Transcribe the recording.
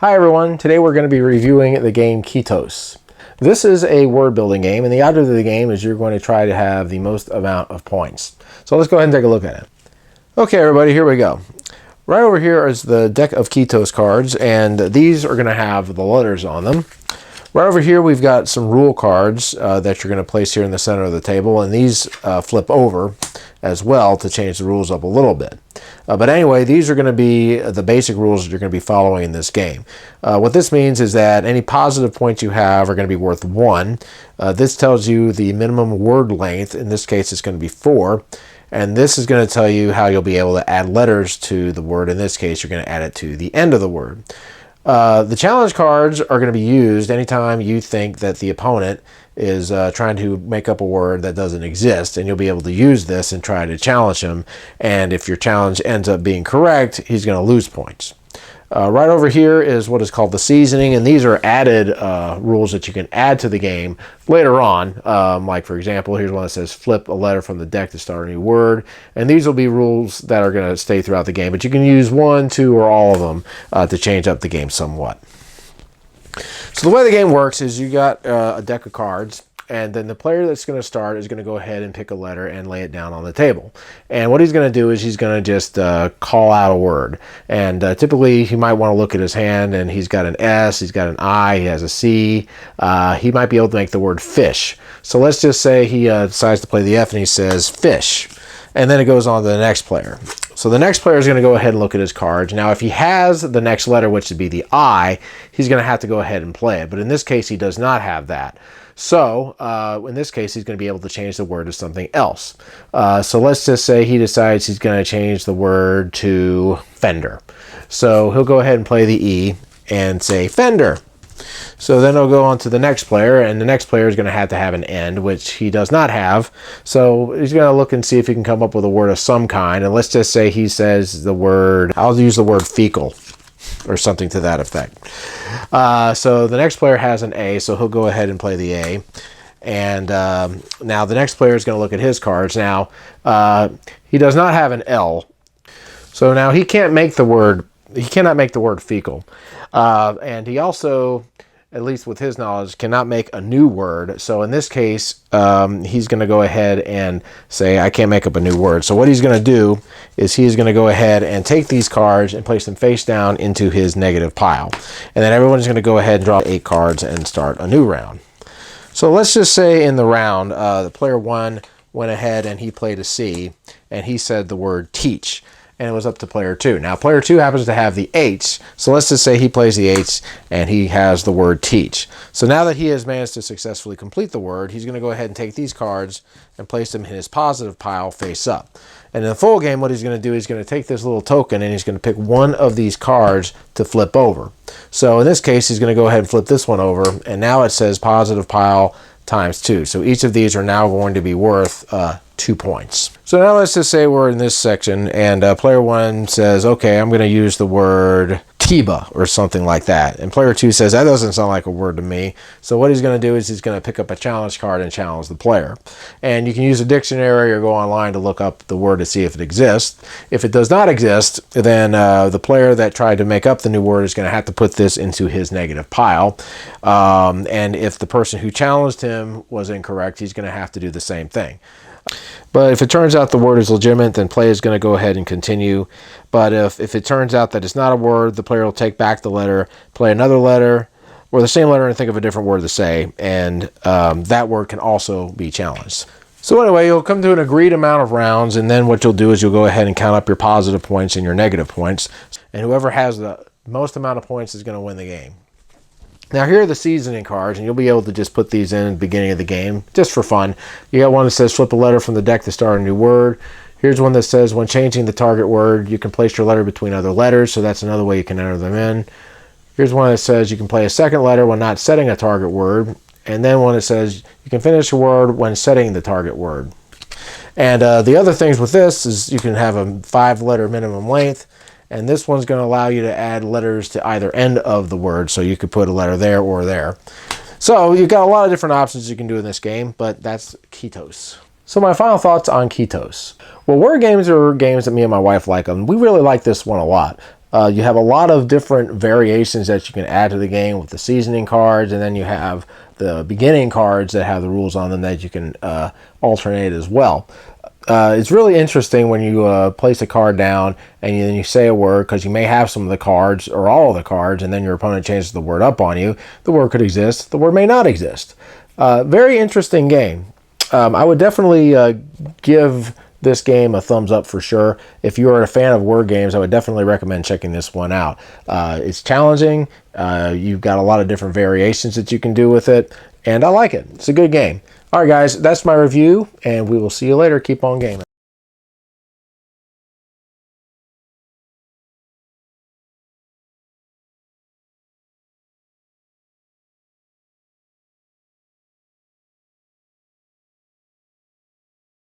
Hi everyone, today we're going to be reviewing the game Kiitos. This is a word building game, and the object of the game is you're going to try to have the most amount of points. So let's go ahead and take a look at it. Okay everybody, here we go. Right over here is the deck of Kiitos cards, and these are going to have the letters on them. Right over here we've got some rule cards that you're going to place here in the center of the table, and these flip over as well to change the rules up a little bit. But anyway, these are going to be the basic rules that you're going to be following in this game. What this means is that any positive points you have are going to be worth 1. This tells you the minimum word length. In this case, it's going to be 4. And this is going to tell you how you'll be able to add letters to the word. In this case, you're going to add it to the end of the word. The challenge cards are going to be used anytime you think that the opponent is trying to make up a word that doesn't exist, and you'll be able to use this and try to challenge him. And if your challenge ends up being correct, he's going to lose points. Right over here is what is called the seasoning, and these are added rules that you can add to the game later on. Like for example, here's one that says flip a letter from the deck to start a new word, and these will be rules that are going to stay throughout the game, but you can use 1, 2, or all of them to change up the game somewhat. So the way the game works is you got a deck of cards, and then the player that's going to start is going to go ahead and pick a letter and lay it down on the table. And what he's going to do is he's going to just call out a word. And typically he might want to look at his hand, and he's got an S, he's got an I, he has a C. He might be able to make the word fish. So let's just say he decides to play the F and he says fish. And then it goes on to the next player. So the next player is going to go ahead and look at his cards. Now, if he has the next letter, which would be the I, he's going to have to go ahead and play it. But in this case, he does not have that. So in this case, he's going to be able to change the word to something else. So let's just say he decides he's going to change the word to fender. So he'll go ahead and play the E and say fender. So then he'll go on to the next player, and the next player is going to have an end, which he does not have. So he's going to look and see if he can come up with a word of some kind. And let's just say he says the word, I'll use the word fecal, or something to that effect. So the next player has an A, so he'll go ahead and play the A. And now the next player is going to look at his cards. Now, he does not have an L. So now he cannot make the word fecal. And he also, at least with his knowledge, cannot make a new word. So in this case, he's going to go ahead and say, I can't make up a new word. So what he's going to do is he's going to go ahead and take these cards and place them face down into his negative pile. And then everyone's going to go ahead and draw 8 cards and start a new round. So let's just say in the round, the player 1 went ahead and he played a C, and he said the word teach. And it was up to player 2. Now, player 2 happens to have the H, so let's just say he plays the H and he has the word teach. So now that he has managed to successfully complete the word, he's going to go ahead and take these cards and place them in his positive pile face up. And in the full game, what he's going to do is he's going to take this little token and he's going to pick one of these cards to flip over. So in this case, he's going to go ahead and flip this one over, and now it says positive pile times 2. So each of these are now going to be worth 2 points. So now let's just say we're in this section, and player 1 says, okay, I'm going to use the word Tiba or something like that. And player 2 says, that doesn't sound like a word to me. So what he's going to do is he's going to pick up a challenge card and challenge the player. And you can use a dictionary or go online to look up the word to see if it exists. If it does not exist, then the player that tried to make up the new word is going to have to put this into his negative pile. And if the person who challenged him was incorrect, he's going to have to do the same thing. But if it turns out the word is legitimate, then play is going to go ahead and continue. But if it turns out that it's not a word, the player will take back the letter, play another letter, or the same letter, and think of a different word to say. And that word can also be challenged. So anyway, you'll come to an agreed amount of rounds, and then what you'll do is you'll go ahead and count up your positive points and your negative points. And whoever has the most amount of points is going to win the game. Now here are the seasoning cards, and you'll be able to just put these in at the beginning of the game, just for fun. You got one that says flip a letter from the deck to start a new word. Here's one that says when changing the target word, you can place your letter between other letters, so that's another way you can enter them in. Here's one that says you can play a second letter when not setting a target word. And then one that says you can finish a word when setting the target word. And the other things with this is you can have a 5-letter minimum length. And this one's going to allow you to add letters to either end of the word, so you could put a letter there or there. So you've got a lot of different options you can do in this game, but that's Kiitos. So my final thoughts on Kiitos. Well, word games are games that me and my wife like them. We really like this one a lot. You have a lot of different variations that you can add to the game with the seasoning cards, and then you have the beginning cards that have the rules on them that you can alternate as well. It's really interesting when you place a card down and then you say a word, because you may have some of the cards or all of the cards, and then your opponent changes the word up on you. The word could exist, the word may not exist. Very interesting game. I would definitely give this game a thumbs up for sure. If you are a fan of word games, I would definitely recommend checking this one out. It's challenging. You've got a lot of different variations that you can do with it, and I like it. It's a good game. All right, guys, that's my review, and we will see you later. Keep on gaming.